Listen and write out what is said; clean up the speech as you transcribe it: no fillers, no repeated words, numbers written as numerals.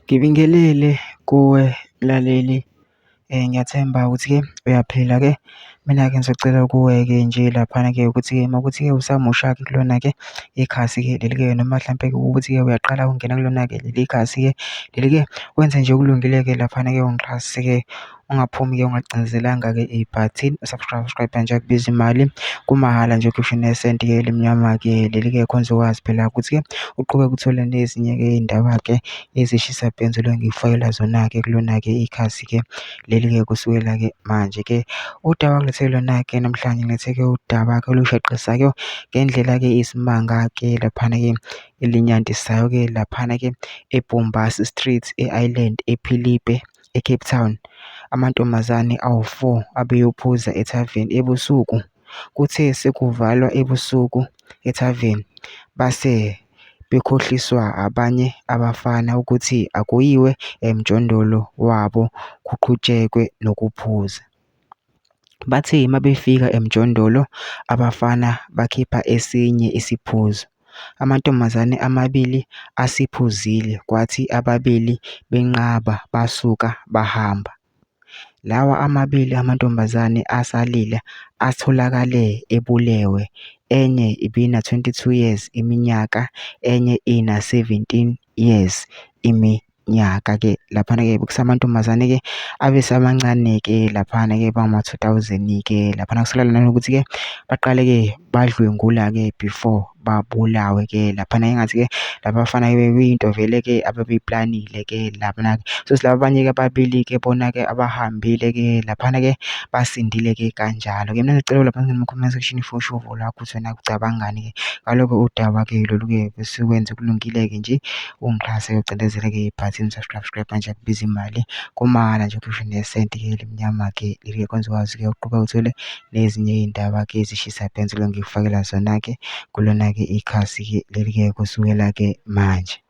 Ngibingelele kuwe mlaleli, ngiyathemba ukuthi-ke uyaphila-ke. Mina-ke ngizocela kuwe-ke nje laphana-ke ukuthi-ke mawukuthi-ke usamusha-ke kulona-ke ikhasi-ke leli-ke, noma hlampe-ke ukuthi-ke uyaqala ukungena kulona-ke leli khasi-ke leli-ke, wenze nje okulungile-ke laphana-ke ungixhasise-ke, ungaphumi-ke ungacindezelanga-ke ibhathini subscribe nje akubizi imali, kumahhala nje ukhipha nesenti-ke elimnyama-ke leli-ke khona uzokwazi phela ukuthi-ke uqhubeke uthole nezinye-ke iy'ndaba-ke ezishisa bhenzi engikufakela zona-ke kulona-ke ikhasi-ke leli-ke kusukela-ke manje-ke. Udaba engilethe lona-ke namhlanje ngilethe-ke udaba-ke olushaqisa-ke ngendlela-ke isimanga-ke laphana-ke elinyantisayo-ke laphana-ke eBombasi Street e-Island ePhilippe eCape Town. Amantombazane awu-4 abeyophuza ethaveni ebusuku. Kuthe sekuvalwa ebusuku ethaveni base bekhohliswa abanye abafana ukuthi akuyiwe emjondolo wabo kuqhutshekwe nokuphuza. Bathe uma befika emjondolo abafana bakhipha esinye isiphuzo. Amantombazane amabili asiphuzile kwathi ababili benqaba basuka bahamba. Lawa amabili amantombazane asalile atholakale ebulewe, enye ibina-22 years iminyaka, enye ina-17 years iminyaka-ke. Laphana-ke kusamantombazane-ke abesamancane-ke laphana-ke bangama-2000-ke laphana kusolakala nanokuthi-ke baqale-ke badlwengula-ke before babulawe-ke laphana engathi-ke laba bafana-ke bekuyinto vele-ke ababeyiplanile-ke laphana-ke. So laba abanye-ke ababili-ke bona-ke abahambile-ke laphana-ke basindile-ke kanjalo-ke. Mina ngicela lapha ngene-comment section for usho lakho ukuthi wena ucabangani-ke ngalokho udaba-ke lolu-ke besikwenze kulungile-ke nje ungixhase ucindezele-ke ibhathini subscribe manje akubizi imali, kumahhala nje ukhipha nesenti-ke elimnyama-ke leli-ke khona uzokwazi-ke uqhubeka uthole nezinye iy'ndaba-ke ezishisa bhenzi ngikufakela zona-ke kulona-ke ikhasi-ke leli-ke kusukela-ke manje.